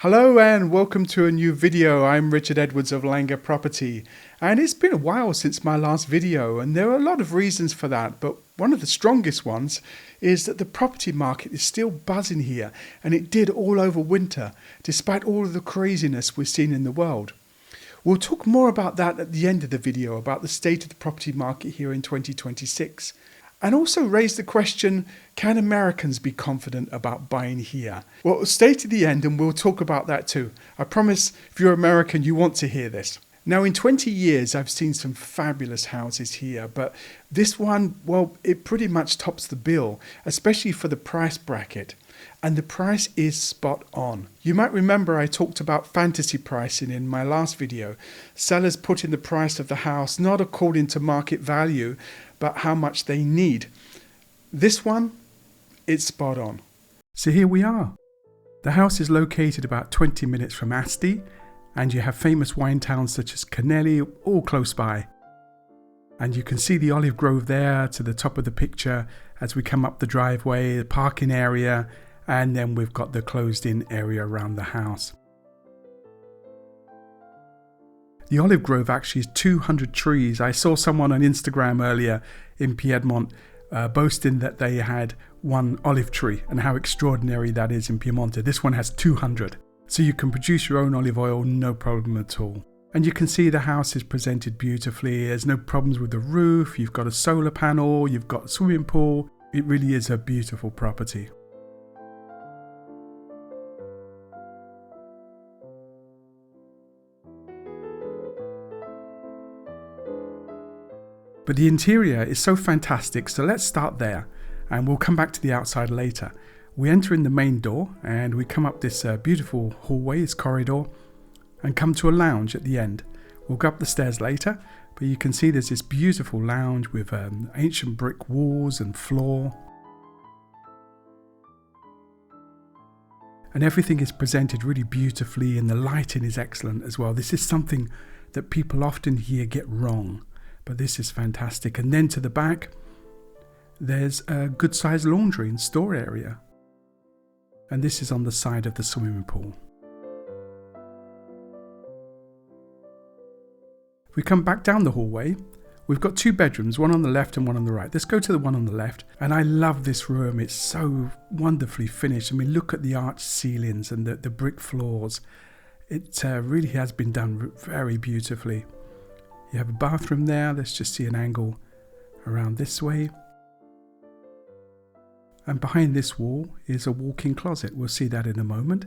Hello and welcome to a new video. I'm Richard Edwards of LangheProperty, and it's been a while since my last video, and there are a lot of reasons for that, but one of the strongest ones is that the property market is still buzzing here, and it did all over winter despite all of the craziness we're seeing in the world. We'll talk more about that at the end of the video, about the state of the property market here in 2026. And also raise the question, can Americans be confident about buying here? Well, stay to the end and we'll talk about that too. I promise if you're American, you want to hear this. Now, in 20 years, I've seen some fabulous houses here, but this one, well, it pretty much tops the bill, especially for the price bracket. And the price is spot on. You might remember I talked about fantasy pricing in my last video. Sellers putting the price of the house not according to market value, but how much they need. This one, it's spot on. So here we are. The house is located about 20 minutes from Asti, and you have famous wine towns such as Canelli all close by. And you can see the olive grove there to the top of the picture as we come up the driveway, the parking area, and then we've got the closed-in area around the house. The olive grove actually is 200 trees. I saw someone on Instagram earlier in Piedmont boasting that they had one olive tree and how extraordinary that is in Piemonte. This one has 200. So you can produce your own olive oil, no problem at all. And you can see the house is presented beautifully. There's no problems with the roof. You've got a solar panel. You've got a swimming pool. It really is a beautiful property. But the interior is so fantastic, so let's start there and we'll come back to the outside later. We enter in the main door and we come up this beautiful hallway, this corridor, and come to a lounge at the end. We'll go up the stairs later, but you can see there's this beautiful lounge with ancient brick walls and floor. And everything is presented really beautifully and the lighting is excellent as well. This is something that people often here get wrong. But this is fantastic. And then to the back, there's a good sized laundry and store area. And this is on the side of the swimming pool. If we come back down the hallway, we've got two bedrooms, one on the left and one on the right. Let's go to the one on the left. And I love this room. It's so wonderfully finished. I mean, look at the arched ceilings and the brick floors. It really has been done very beautifully. You have a bathroom there. Let's just see an angle around this way. And behind this wall is a walk-in closet. We'll see that in a moment.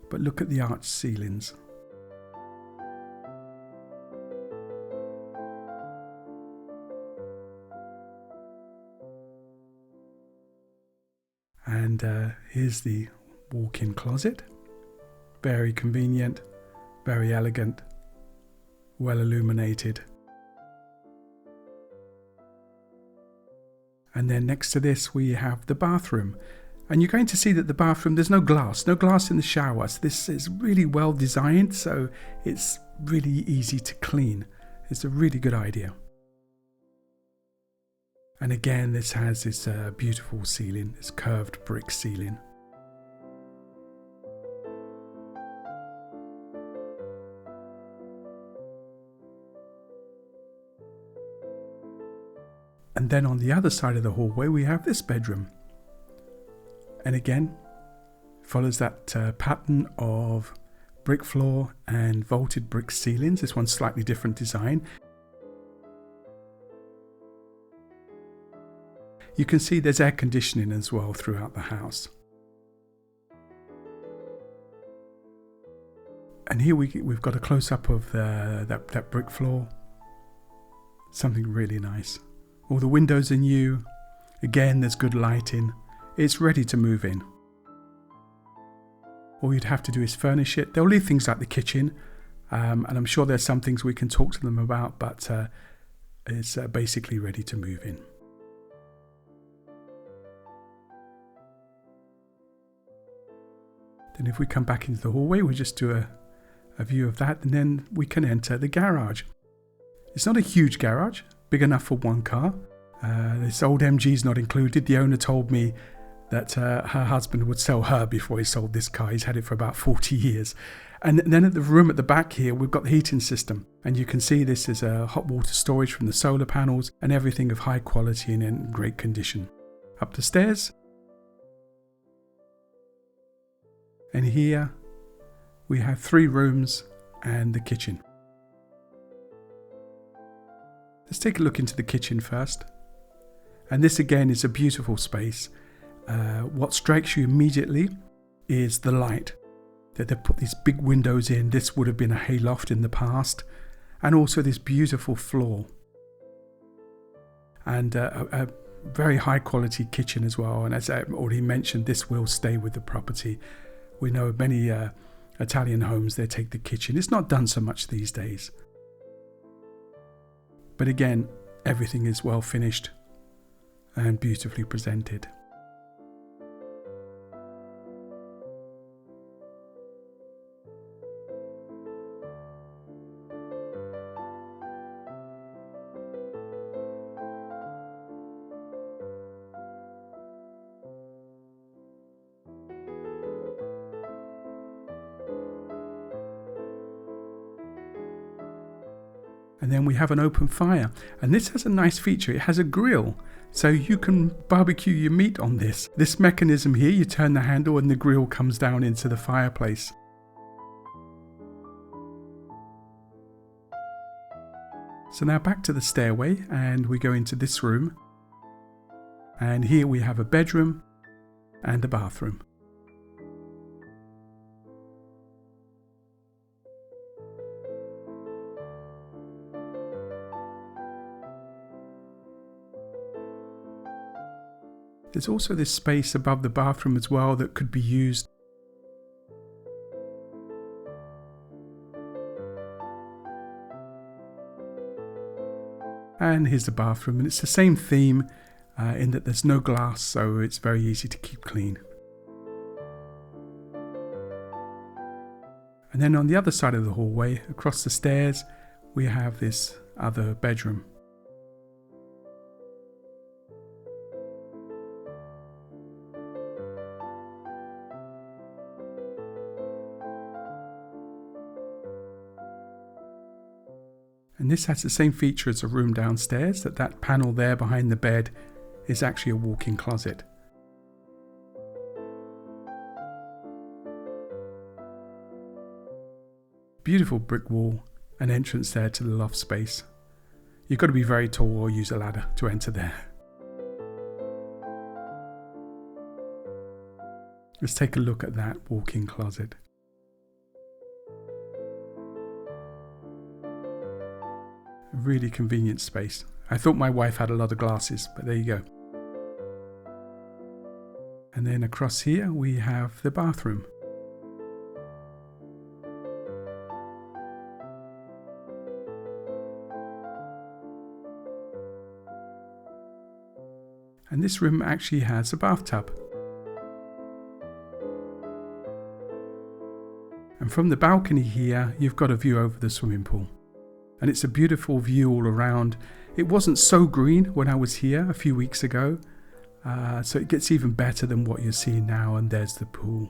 But look at the arched ceilings. And here's the walk-in closet. Very convenient, very elegant. Well illuminated. And then next to this we have the bathroom, and you're going to see that the bathroom, there's no glass in the shower, so this is really well designed, so it's really easy to clean. It's a really good idea. And again, this has this beautiful ceiling, this curved brick ceiling. And then on the other side of the hallway, we have this bedroom. And again, follows that pattern of brick floor and vaulted brick ceilings. This one's slightly different design. You can see there's air conditioning as well throughout the house. And here we've got a close-up of that brick floor. Something really nice. All the windows are new. Again, there's good lighting. It's ready to move in. All you'd have to do is furnish it. They'll leave things like the kitchen, and I'm sure there's some things we can talk to them about, but it's basically ready to move in. Then if we come back into the hallway, we'll just do a view of that, and then we can enter the garage. It's not a huge garage, big enough for one car. This old MG is not included. The owner told me that her husband would sell her before he sold this car. He's had it for about 40 years. And then at the room at the back here, we've got the heating system. And you can see this is a hot water storage from the solar panels and everything of high quality and in great condition. Up the stairs. And here we have 3 rooms and the kitchen. Let's take a look into the kitchen first. And this again is a beautiful space. What strikes you immediately is the light. That they've put these big windows in. This would have been a hayloft in the past. And also this beautiful floor. And a very high quality kitchen as well. And as I already mentioned, this will stay with the property. We know many Italian homes, they take the kitchen. It's not done so much these days. But again, everything is well finished and beautifully presented. And then we have an open fire. And this has a nice feature. It has a grill. So you can barbecue your meat on this. This mechanism here, you turn the handle and the grill comes down into the fireplace. So now back to the stairway and we go into this room. And here we have a bedroom and a bathroom. There's also this space above the bathroom as well that could be used. And here's the bathroom, and it's the same theme in that there's no glass, so it's very easy to keep clean. And then on the other side of the hallway, across the stairs, we have this other bedroom. And this has the same feature as a room downstairs, that panel there behind the bed is actually a walk-in closet. Beautiful brick wall, an entrance there to the loft space. You've got to be very tall or use a ladder to enter there. Let's take a look at that walk-in closet. A really convenient space. I thought my wife had a lot of glasses, but there you go. And then across here we have the bathroom. And this room actually has a bathtub. And from the balcony here, you've got a view over the swimming pool. And it's a beautiful view all around. It wasn't so green when I was here a few weeks ago. So it gets even better than what you're seeing now, and there's the pool.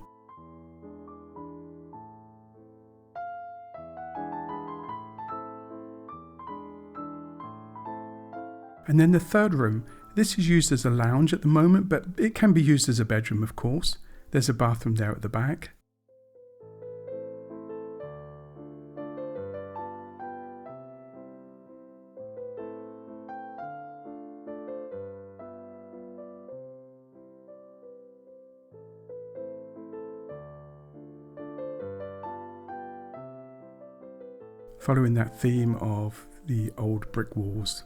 And then the third room, this is used as a lounge at the moment, but it can be used as a bedroom, of course. There's a bathroom there at the back. Following that theme of the old brick walls,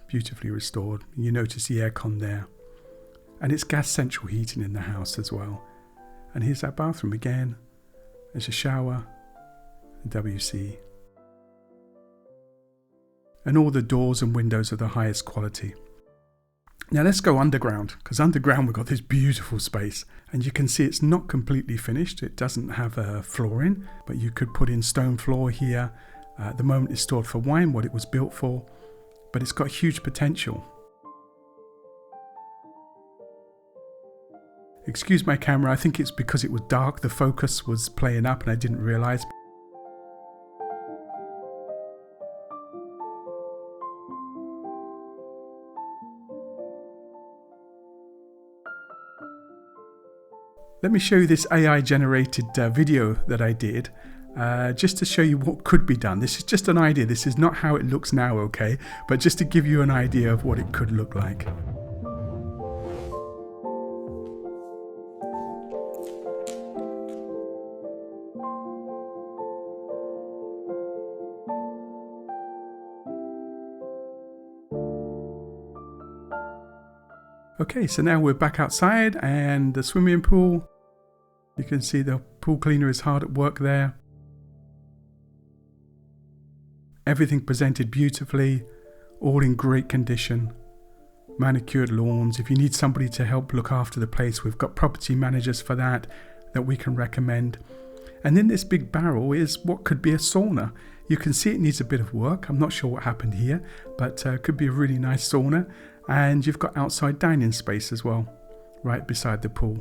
beautifully restored. You notice the aircon there. And it's gas central heating in the house as well. And here's that bathroom again. There's a shower, a WC. And all the doors and windows are the highest quality. Now let's go underground, because underground we've got this beautiful space. And you can see it's not completely finished. It doesn't have a floor in, but you could put in stone floor here. At the moment it's stored for wine, what it was built for, but it's got huge potential. Excuse my camera, I think it's because it was dark, the focus was playing up and I didn't realise. Let me show you this AI generated video that I did, just to show you what could be done. This is just an idea, this is not how it looks now, okay? But just to give you an idea of what it could look like. Okay, so now we're back outside and the swimming pool. You can see the pool cleaner is hard at work there. Everything presented beautifully, all in great condition. Manicured lawns. If you need somebody to help look after the place, we've got property managers for that we can recommend. And in this big barrel is what could be a sauna. You can see it needs a bit of work. I'm not sure what happened here, but it could be a really nice sauna. And you've got outside dining space as well, right beside the pool.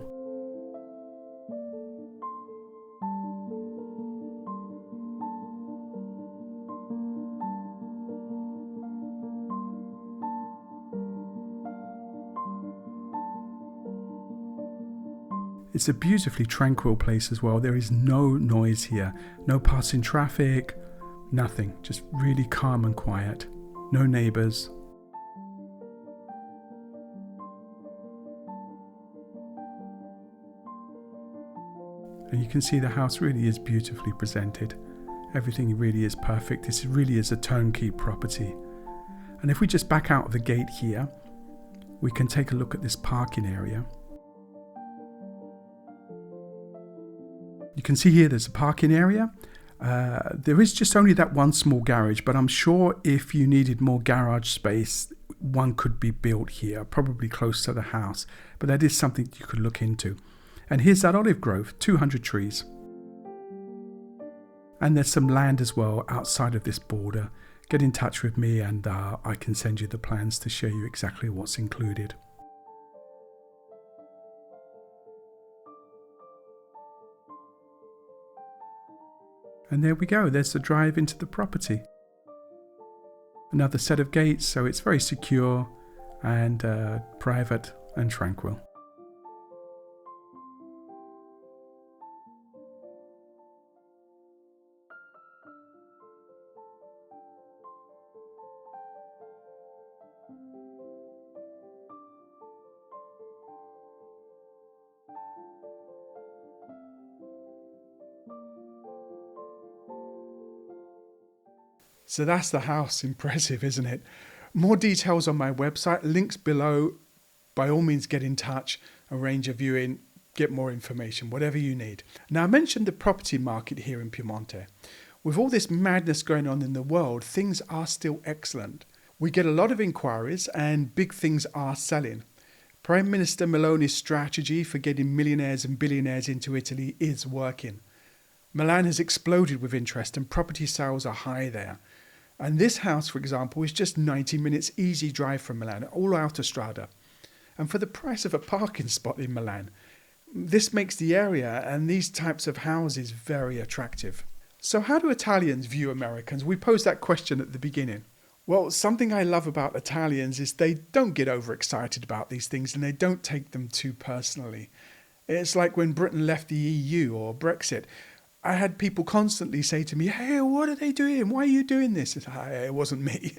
It's a beautifully tranquil place as well. There is no noise here, no passing traffic, nothing, just really calm and quiet. No neighbours. And you can see the house really is beautifully presented. Everything really is perfect. This really is a turnkey property. And if we just back out of the gate here, we can take a look at this parking area. You can see here there's a parking area. There is just only that one small garage, but I'm sure if you needed more garage space, one could be built here, probably close to the house. But that is something you could look into. And here's that olive grove, 200 trees. And there's some land as well outside of this border. Get in touch with me and I can send you the plans to show you exactly what's included. And there we go, there's the drive into the property. Another set of gates, so it's very secure and private and tranquil. So that's the house. Impressive, isn't it? More details on my website, links below. By all means, get in touch, arrange a viewing, get more information, whatever you need. Now, I mentioned the property market here in Piemonte. With all this madness going on in the world, things are still excellent. We get a lot of inquiries and big things are selling. Prime Minister Meloni's strategy for getting millionaires and billionaires into Italy is working. Milan has exploded with interest and property sales are high there. And this house, for example, is just 90 minutes easy drive from Milan, all autostrada. And for the price of a parking spot in Milan, this makes the area and these types of houses very attractive. So how do Italians view Americans? We posed that question at the beginning. Well, something I love about Italians is they don't get overexcited about these things and they don't take them too personally. It's like when Britain left the EU or Brexit. I had people constantly say to me, hey, what are they doing? Why are you doing this? It wasn't me.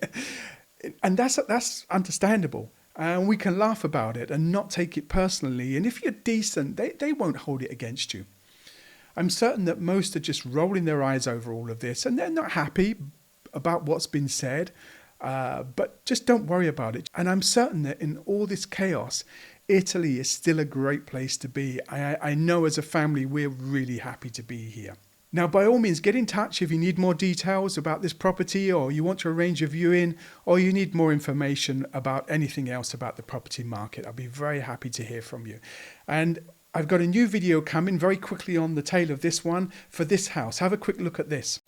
And that's understandable. And we can laugh about it and not take it personally. And if you're decent, they won't hold it against you. I'm certain that most are just rolling their eyes over all of this and they're not happy about what's been said, but just don't worry about it. And I'm certain that in all this chaos, Italy is still a great place to be. I know as a family, we're really happy to be here. Now, by all means, get in touch if you need more details about this property or you want to arrange a viewing or you need more information about anything else about the property market. I'll be very happy to hear from you. And I've got a new video coming very quickly on the tail of this one for this house. Have a quick look at this.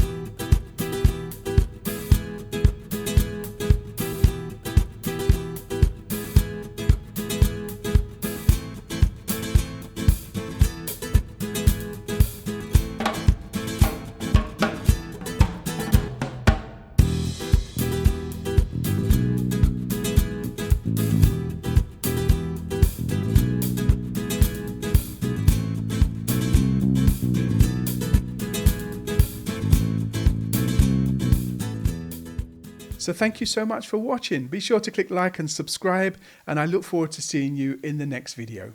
So thank you so much for watching. Be sure to click like and subscribe, and I look forward to seeing you in the next video.